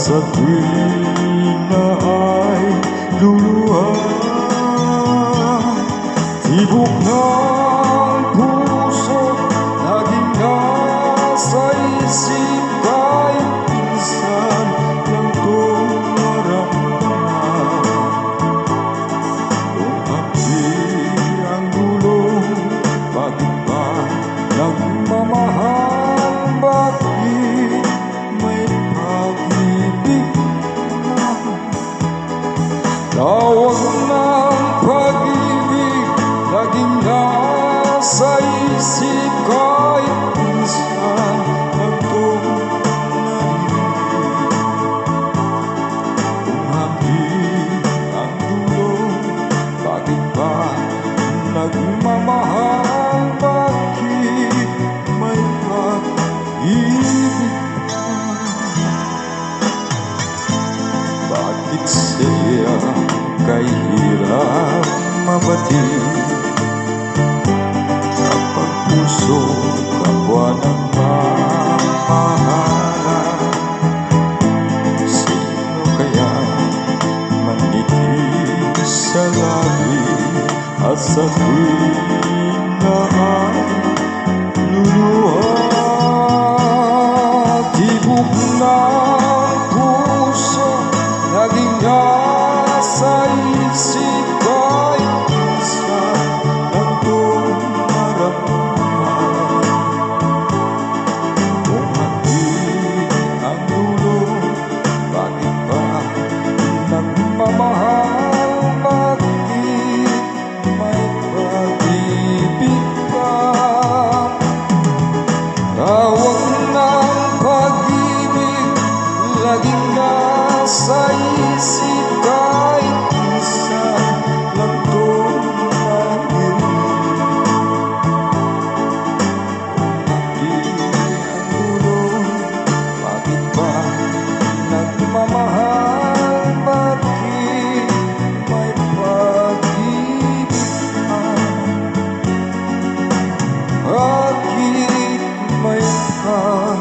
sa tuwing na ay luluha. Tibok ng puso laging nasa isip, kahit minsan lang itong maramdaman. Kung api ang gulong, bakit ba nagmamahal? Bakit may pag-ibig na? Tawag ng pag-ibig laging nasa isip, kahit minsan lang itong narinig. Kung hangin ang dulo, bakit ba nagmamahal? Bakit may pag-ibig pa? Bakit siya kay hirap mabatid? Kapag puso kapwa ng mamahalan, sino kaya mangitig sa labi at sa tuwing na ay luluha? Tibok ng puso laging nasa isip, kahit minsan lang itong maramdaman. Kung hangin ang dulo, bakit ba nagmamahal? Bakit may pag-ibig pa? Tawag ng pag-ibig laging nasa isip, kahit minsan lang itong naririnig. Kung hangin ang dulo, bakit ba nagmamahal? Bakit may pag-ibig pa? Bakit may pag-ibig